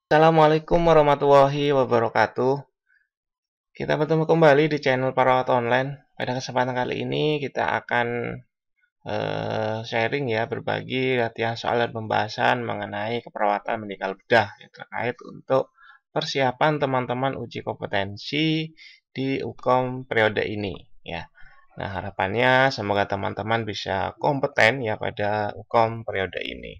Assalamualaikum warahmatullahi wabarakatuh. Kita bertemu kembali di channel Perawat Online. Pada kesempatan kali ini kita akan sharing ya, berbagi latihan soal dan pembahasan mengenai keperawatan medikal bedah yang terkait untuk persiapan teman-teman uji kompetensi di UKOM periode ini ya. Nah, harapannya semoga teman-teman bisa kompeten ya pada UKOM periode ini.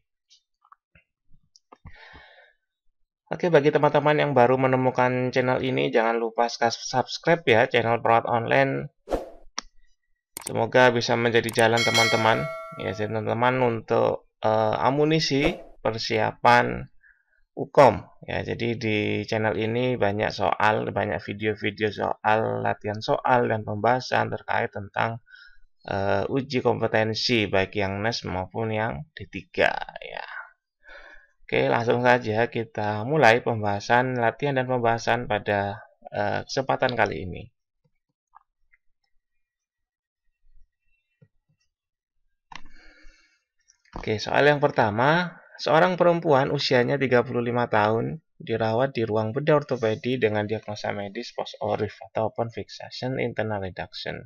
Oke, bagi teman-teman yang baru menemukan channel ini, jangan lupa subscribe ya channel Perawat Online. Semoga bisa menjadi jalan teman-teman ya, teman-teman untuk amunisi persiapan UKOM ya. Jadi di channel ini banyak soal, banyak video-video soal, latihan soal dan pembahasan terkait tentang uji kompetensi baik yang NES maupun yang D3 ya. Oke, langsung saja kita mulai pembahasan latihan dan pembahasan pada kesempatan kali ini. Oke, soal yang pertama, seorang perempuan usianya 35 tahun dirawat di ruang bedah ortopedi dengan diagnosa medis post-ORIF atau open fixation internal reduction,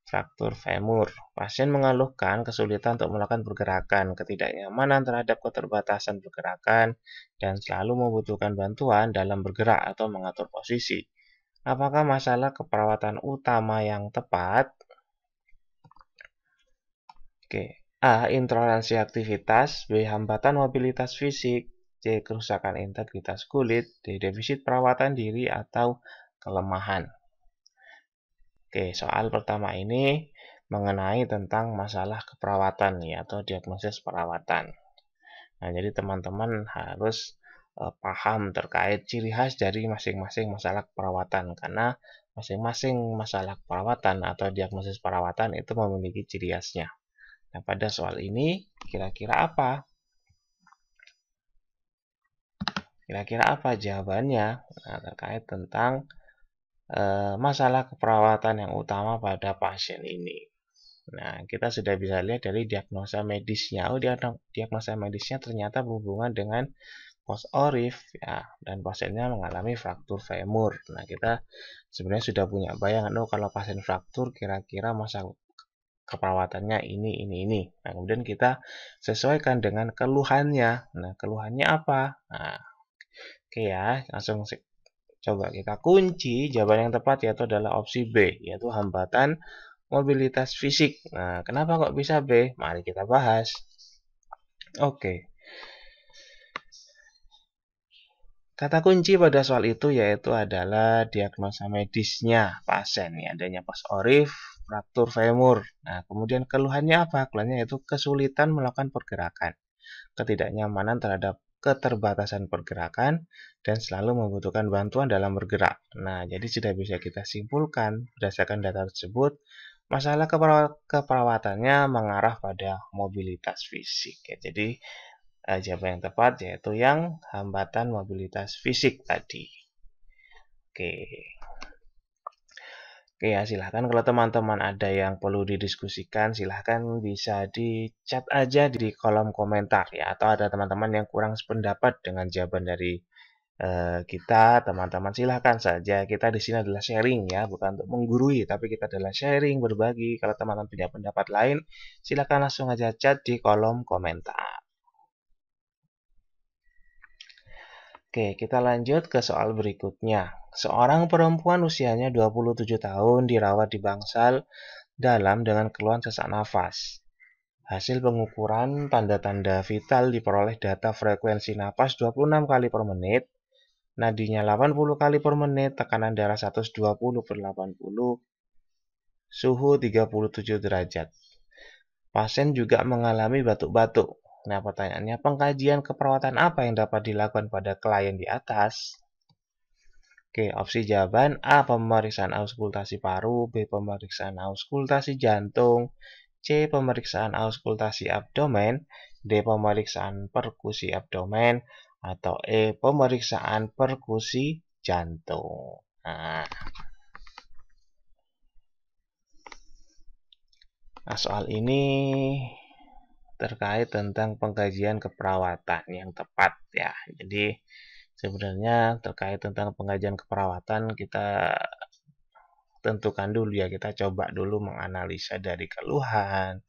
fraktur femur. Pasien mengeluhkan kesulitan untuk melakukan pergerakan, ketidaknyamanan terhadap keterbatasan pergerakan, dan selalu membutuhkan bantuan dalam bergerak atau mengatur posisi. Apakah masalah keperawatan utama yang tepat? Oke. A. Intoleransi aktivitas. B. Hambatan mobilitas fisik. C. Kerusakan integritas kulit. D. Defisit perawatan diri atau kelemahan. Oke, soal pertama ini mengenai tentang masalah keperawatan ya, atau diagnosis perawatan. Nah, jadi teman-teman harus paham terkait ciri khas dari masing-masing masalah keperawatan, karena masing-masing masalah perawatan atau diagnosis perawatan itu memiliki ciri khasnya. Nah, pada soal ini kira-kira apa? Kira-kira apa jawabannya? Nah, terkait tentang masalah keperawatan yang utama pada pasien ini. Nah, kita sudah bisa lihat dari diagnosa medisnya. Oh, diagnosa medisnya ternyata berhubungan dengan post-ORIF ya, dan pasiennya mengalami fraktur femur. Nah, kita sebenarnya sudah punya bayangan, oh kalau pasien fraktur kira-kira masa keperawatannya ini. Nah, kemudian kita sesuaikan dengan keluhannya. Nah, keluhannya apa? Nah, oke ya, langsung coba kita kunci jawaban yang tepat yaitu adalah opsi B, yaitu hambatan mobilitas fisik. Nah, kenapa kok bisa B? Mari kita bahas. Oke. Kata kunci pada soal itu yaitu adalah diagnosa medisnya pasien, ya, adanya post-ORIF, fraktur femur. Nah, kemudian keluhannya apa? Keluhannya yaitu kesulitan melakukan pergerakan, ketidaknyamanan terhadap keterbatasan pergerakan, dan selalu membutuhkan bantuan dalam bergerak. Nah, jadi sudah bisa kita simpulkan berdasarkan data tersebut, masalah keperawatannya mengarah pada mobilitas fisik. Ya, jadi jawaban yang tepat yaitu yang hambatan mobilitas fisik tadi. Oke. Oke ya, silahkan kalau teman-teman ada yang perlu didiskusikan, silahkan bisa di chat aja di kolom komentar ya. Atau ada teman-teman yang kurang sependapat dengan jawaban dari kita, teman-teman silahkan saja. Kita di sini adalah sharing ya, bukan untuk menggurui, tapi kita adalah sharing, berbagi. Kalau teman-teman punya pendapat lain, silahkan langsung aja chat di kolom komentar. Oke, kita lanjut ke soal berikutnya. Seorang perempuan usianya 27 tahun dirawat di bangsal dalam dengan keluhan sesak nafas. Hasil pengukuran tanda-tanda vital diperoleh data frekuensi napas 26 kali per menit, nadinya 80 kali per menit, tekanan darah 120/80, suhu 37 derajat. Pasien juga mengalami batuk-batuk. Nah, pertanyaannya, pengkajian keperawatan apa yang dapat dilakukan pada klien di atas? Oke, opsi jawaban A. Pemeriksaan auskultasi paru, B. Pemeriksaan auskultasi jantung, C. Pemeriksaan auskultasi abdomen, D. Pemeriksaan perkusi abdomen, atau E. Pemeriksaan perkusi jantung. Nah, soal ini terkait tentang pengkajian keperawatan yang tepat ya. Jadi Sebenarnya terkait tentang pengkajian keperawatan kita tentukan dulu ya, kita coba dulu menganalisa dari keluhan,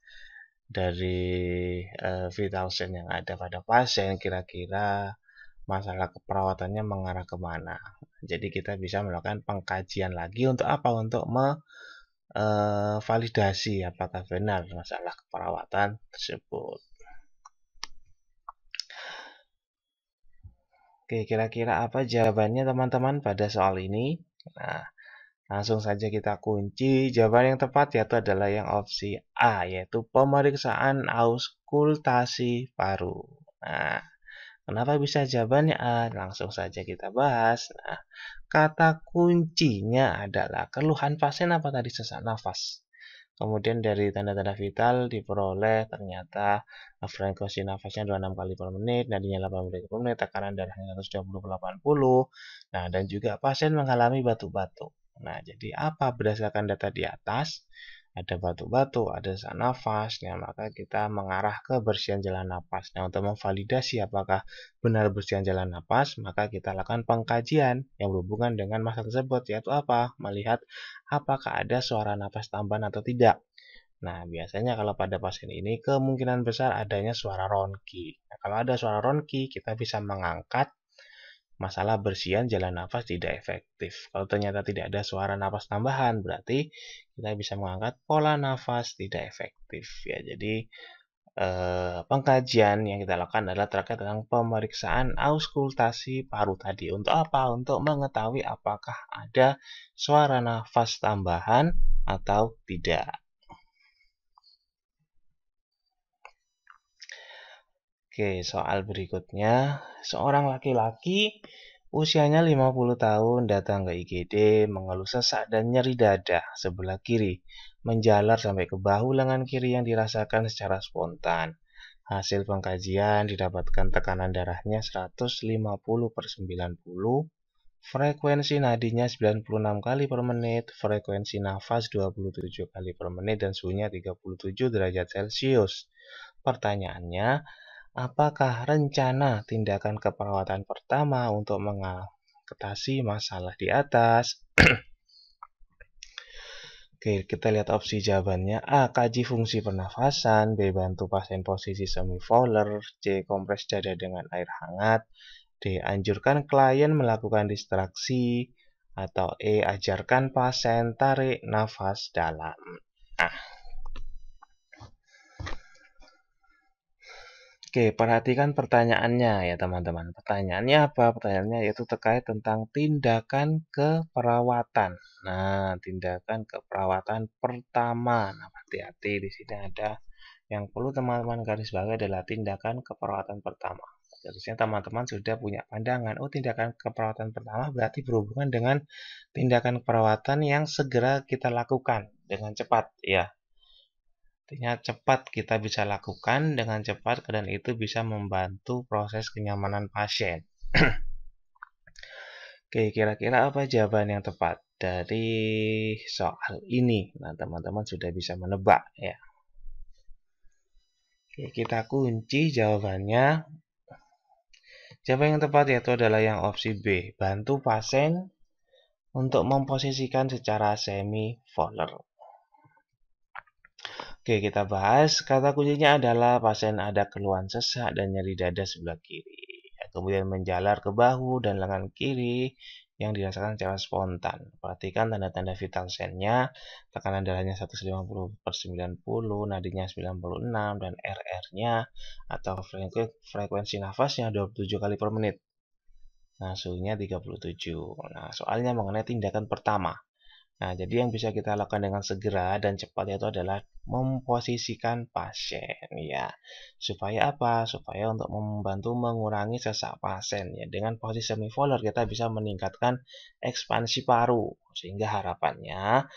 dari vital sign yang ada pada pasien, kira-kira masalah keperawatannya mengarah kemana. Jadi kita bisa melakukan pengkajian lagi untuk apa? Untuk validasi apakah benar masalah keperawatan tersebut. Oke, kira-kira apa jawabannya teman-teman pada soal ini? Nah, langsung saja kita kunci. Jawaban yang tepat yaitu adalah yang opsi A, yaitu pemeriksaan auskultasi paru. Nah, kenapa bisa jawabannya A? Langsung saja kita bahas. Nah, kata kuncinya adalah keluhan pasien apa tadi? Sesak nafas. Kemudian dari tanda-tanda vital diperoleh ternyata frekuensi nafasnya 26 kali per menit, nadinya 80 kali per menit, tekanan darahnya 120/80. Nah, dan juga pasien mengalami batuk-batuk. Nah, jadi apa berdasarkan data di atas? Ada batuk-batuk, ada sesak nafas, nah maka kita mengarah ke bersihan jalan nafas. Nah, untuk memvalidasi apakah benar bersihan jalan nafas, maka kita lakukan pengkajian yang berhubungan dengan masalah tersebut, yaitu apa? Melihat apakah ada suara nafas tambahan atau tidak. Nah, biasanya kalau pada pasien ini kemungkinan besar adanya suara ronki. Nah, kalau ada suara ronki, kita bisa mengangkat masalah bersihan jalan nafas tidak efektif. Kalau ternyata tidak ada suara nafas tambahan, berarti kita bisa mengangkat pola nafas tidak efektif. Ya, jadi pengkajian yang kita lakukan adalah terkait dengan pemeriksaan auskultasi paru tadi. Untuk apa? Untuk mengetahui apakah ada suara nafas tambahan atau tidak. Oke, soal berikutnya. Seorang laki-laki usianya 50 tahun datang ke IGD mengeluh sesak dan nyeri dada sebelah kiri, menjalar sampai ke bahu lengan kiri yang dirasakan secara spontan. Hasil pengkajian didapatkan tekanan darahnya 150/90, frekuensi nadinya 96 kali per menit, frekuensi nafas 27 kali per menit, dan suhunya 37 derajat Celcius. Pertanyaannya, apakah rencana tindakan keperawatan pertama untuk mengatasi masalah di atas? Oke, kita lihat opsi jawabannya. A. Kaji fungsi pernafasan. B. Bantu pasien posisi semi-fowler. C. Kompres dada dengan air hangat. D. Anjurkan klien melakukan distraksi. Atau E. Ajarkan pasien tarik nafas dalam. Nah, oke, perhatikan pertanyaannya ya teman-teman. Pertanyaannya apa? Pertanyaannya yaitu terkait tentang tindakan keperawatan. Nah, tindakan keperawatan pertama. Nah, hati-hati di sini ada yang perlu teman-teman garis bawahi adalah tindakan keperawatan pertama. Harusnya teman-teman sudah punya pandangan. Oh, tindakan keperawatan pertama berarti berhubungan dengan tindakan keperawatan yang segera kita lakukan dengan cepat, ya. Artinya cepat kita bisa lakukan dengan cepat dan itu bisa membantu proses kenyamanan pasien. Oke, kira-kira apa jawaban yang tepat dari soal ini? Nah, teman-teman sudah bisa menebak ya. Oke, kita kunci jawabannya. Jawaban yang tepat yaitu adalah yang opsi B, bantu pasien untuk memposisikan secara semi-fowler. Oke, kita bahas. Kata kuncinya adalah pasien ada keluhan sesak dan nyeri dada sebelah kiri. Kemudian menjalar ke bahu dan lengan kiri yang dirasakan secara spontan. Perhatikan tanda-tanda vital sign-nya. Tekanan darahnya 150/90, nadinya 96, dan RR-nya atau frekuensi nafasnya 27 kali per menit. Nah, suhunya 37. Nah, soalnya mengenai tindakan pertama. Nah, jadi yang bisa kita lakukan dengan segera dan cepat itu adalah memposisikan pasien ya. Supaya apa? Supaya untuk membantu mengurangi sesak pasien ya. Dengan posisi semi-fowler kita bisa meningkatkan ekspansi paru sehingga harapannya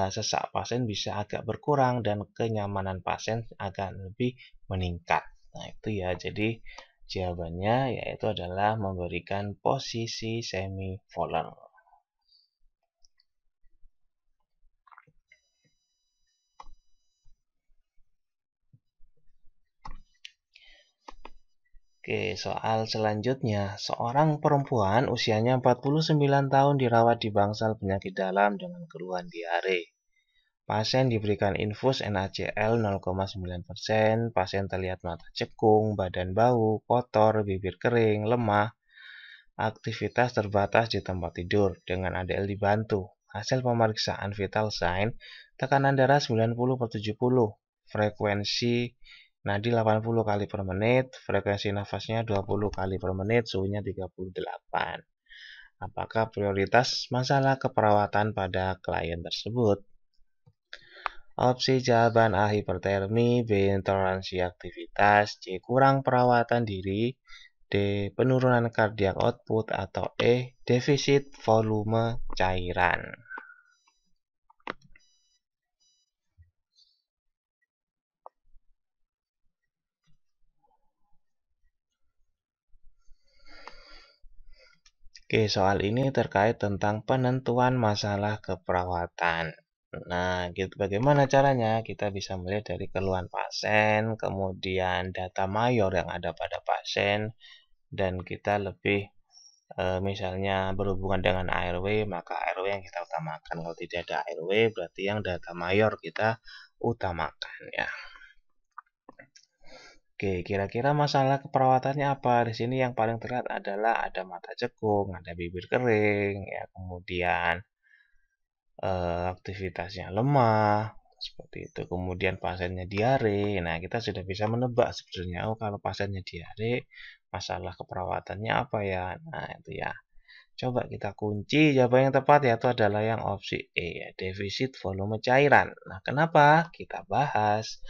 sesak pasien bisa agak berkurang dan kenyamanan pasien agak lebih meningkat. Nah, itu ya. Jadi jawabannya yaitu adalah memberikan posisi semi-fowler. Oke, soal selanjutnya. Seorang perempuan usianya 49 tahun dirawat di bangsal penyakit dalam dengan keluhan diare. Pasien diberikan infus NaCl 0,9%, pasien terlihat mata cekung, badan bau, kotor, bibir kering, lemah, aktivitas terbatas di tempat tidur dengan ADL dibantu. Hasil pemeriksaan vital sign, tekanan darah 90/70, frekuensi nadi 80 kali per menit, frekuensi nafasnya 20 kali per menit, suhunya 38. Apakah prioritas masalah keperawatan pada klien tersebut? Opsi jawaban A hipertermi, B intoleransi aktivitas, C kurang perawatan diri, D penurunan kardiak output, atau E defisit volume cairan. Oke, soal ini terkait tentang penentuan masalah keperawatan. Nah, gitu, bagaimana caranya? Kita bisa melihat dari keluhan pasien, kemudian data mayor yang ada pada pasien, dan kita lebih misalnya berhubungan dengan ARW, maka ARW yang kita utamakan. Kalau tidak ada ARW, berarti yang data mayor kita utamakan ya. Oke, kira-kira masalah keperawatannya apa? Di sini yang paling terlihat adalah ada mata cekung, ada bibir kering, ya, kemudian aktivitasnya lemah, seperti itu. Kemudian pasiennya diare. Nah, kita sudah bisa menebak sebenarnya, oh kalau pasiennya diare, masalah keperawatannya apa ya? Nah, itu ya. Coba kita kunci jawaban yang tepat yaitu adalah yang opsi E ya, defisit volume cairan. Nah, kenapa? Kita bahas.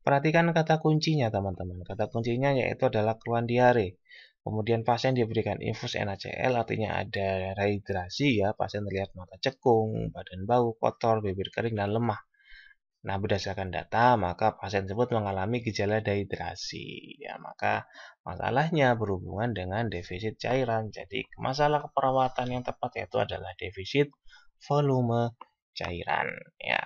Perhatikan kata kuncinya, teman-teman. Kata kuncinya yaitu adalah keluhan diare. Kemudian pasien diberikan infus NaCl, artinya ada rehidrasi ya. Pasien terlihat mata cekung, badan bau, kotor, bibir kering, dan lemah. Nah, berdasarkan data, maka pasien tersebut mengalami gejala dehidrasi. Ya, maka masalahnya berhubungan dengan defisit cairan. Jadi, masalah keperawatan yang tepat yaitu adalah defisit volume cairan. Ya.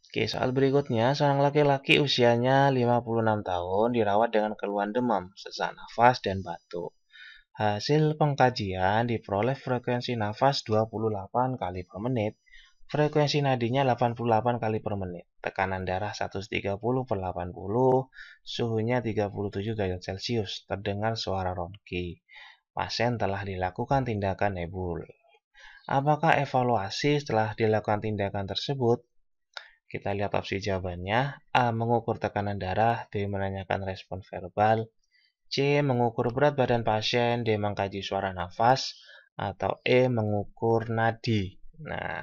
Oke, soal berikutnya, seorang laki-laki usianya 56 tahun dirawat dengan keluhan demam, sesak nafas, dan batuk. Hasil pengkajian diperoleh frekuensi nafas 28 kali per menit, frekuensi nadinya 88 kali per menit, tekanan darah 130/80, suhunya 37 derajat Celcius, terdengar suara ronki. Pasien telah dilakukan tindakan nebul. Apakah evaluasi setelah dilakukan tindakan tersebut? Kita lihat opsi jawabannya. A. Mengukur tekanan darah. B. Menanyakan respon verbal. C. Mengukur berat badan pasien. D. Mengkaji suara nafas. Atau E. Mengukur nadi. Nah,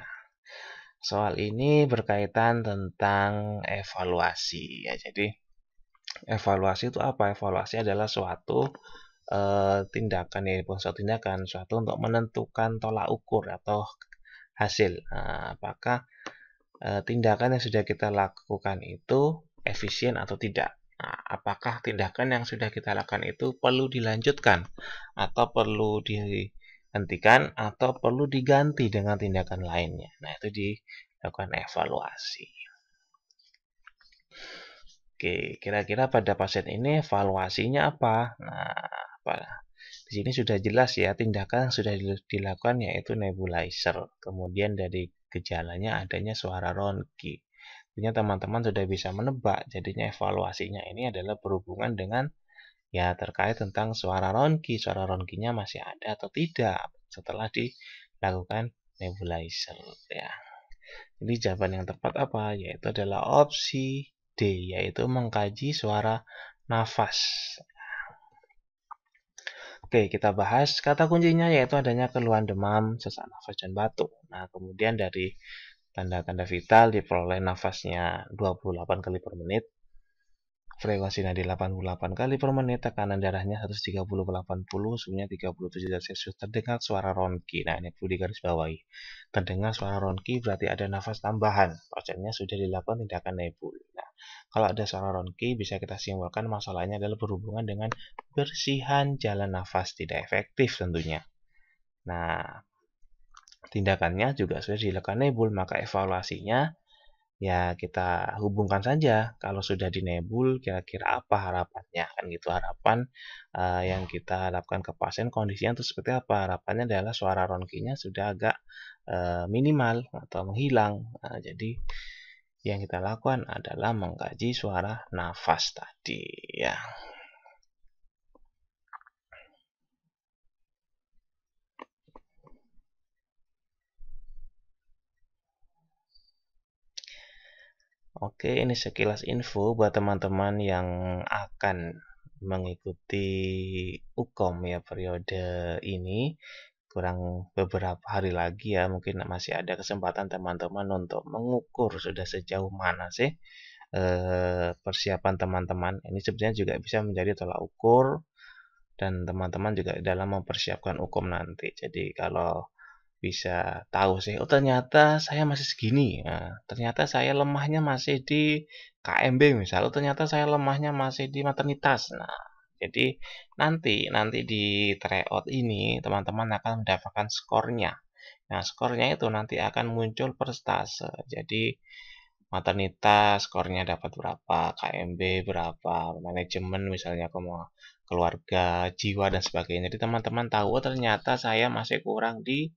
soal ini berkaitan tentang evaluasi ya. Jadi, evaluasi itu apa? Evaluasi adalah suatu tindakan ya, bukan suatu tindakan, suatu untuk menentukan tolak ukur atau hasil. Nah, apakah tindakan yang sudah kita lakukan itu efisien atau tidak. Nah, apakah tindakan yang sudah kita lakukan itu perlu dilanjutkan atau perlu dihentikan atau perlu diganti dengan tindakan lainnya. Nah, itu dilakukan evaluasi. Oke, kira-kira pada pasien ini evaluasinya apa? Nah, di sini sudah jelas ya, tindakan yang sudah dilakukan yaitu nebulizer. Kemudian dari gejalanya adanya suara ronki. Tentunya teman-teman sudah bisa menebak, jadinya evaluasinya ini adalah berhubungan dengan ya terkait tentang suara ronki. Suara ronkinya masih ada atau tidak setelah dilakukan nebulizer ya. Jadi jawaban yang tepat apa? Yaitu adalah opsi D, yaitu mengkaji suara nafas. Oke, kita bahas kata kuncinya yaitu adanya keluhan demam, sesak nafas, dan batuk. Nah, kemudian dari tanda-tanda vital diperoleh nafasnya 28 kali per menit, frekuensi nadi 88 kali per menit, tekanan darahnya 130/80, suhunya 37 derajat Celcius, terdengar suara ronki. Nah, ini perlu digarisbawahi. Terdengar suara ronki berarti ada nafas tambahan. Pasiennya sudah dilakukan tindakan nebul. Nah, kalau ada suara ronki, bisa kita simpulkan masalahnya adalah berhubungan dengan bersihan jalan nafas tidak efektif tentunya. Nah, tindakannya juga sudah dilakukan Nebul, maka evaluasinya ya kita hubungkan saja kalau sudah di Nebul kira-kira apa harapannya, kan gitu. Harapan yang kita lakukan ke pasien kondisinya itu seperti apa. Harapannya adalah suara ronkinya sudah agak minimal atau menghilang. Jadi yang kita lakukan adalah mengkaji suara nafas tadi ya. Oke, ini sekilas info buat teman-teman yang akan mengikuti UKOM ya periode ini. Kurang beberapa hari lagi ya, mungkin masih ada kesempatan teman-teman untuk mengukur sudah sejauh mana sih persiapan teman-teman. Ini sebenarnya juga bisa menjadi tolak ukur dan teman-teman juga dalam mempersiapkan UKOM nanti. Jadi kalau bisa tahu sih, oh ternyata saya masih segini. Nah, ternyata saya lemahnya masih di KMB misal, oh ternyata saya lemahnya masih di maternitas. Nah, jadi nanti di tryout ini teman-teman akan mendapatkan skornya. Nah, skornya itu nanti akan muncul per stase. Jadi maternitas skornya dapat berapa, KMB berapa, manajemen misalnya keluarga, jiwa dan sebagainya. Jadi teman-teman tahu, oh ternyata saya masih kurang di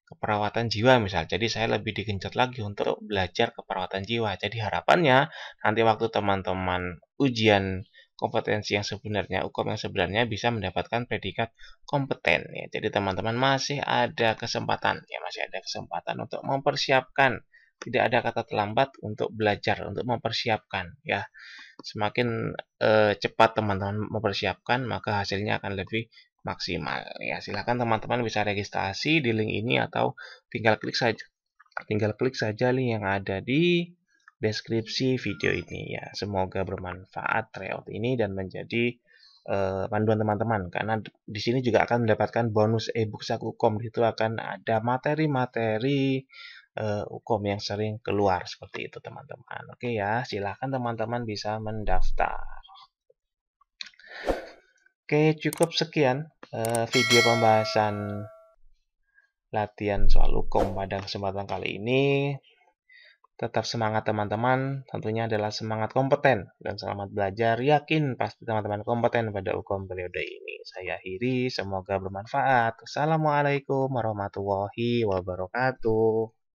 keperawatan jiwa misal. Jadi saya lebih digenjot lagi untuk belajar keperawatan jiwa. Jadi harapannya nanti waktu teman-teman ujian kompetensi yang sebenarnya, UKOM yang sebenarnya bisa mendapatkan predikat kompeten ya. Jadi teman-teman masih ada kesempatan ya, masih ada kesempatan untuk mempersiapkan. Tidak ada kata terlambat untuk belajar, untuk mempersiapkan ya. Semakin cepat teman-teman mempersiapkan, maka hasilnya akan lebih maksimal ya. Silahkan teman-teman bisa registrasi di link ini atau tinggal klik saja link yang ada di deskripsi video ini ya. Semoga bermanfaat tryout ini dan menjadi panduan teman-teman, karena di sini juga akan mendapatkan bonus ebook Sakukom. Itu akan ada materi-materi UKOM yang sering keluar seperti itu teman-teman. Oke ya, silahkan teman-teman bisa mendaftar. Oke, cukup sekian video pembahasan latihan soal UKOM pada kesempatan kali ini. Tetap semangat teman-teman, tentunya adalah semangat kompeten dan selamat belajar. Yakin pasti teman-teman kompeten pada UKOM periode ini. Saya akhiri, semoga bermanfaat. Assalamualaikum warahmatullahi wabarakatuh.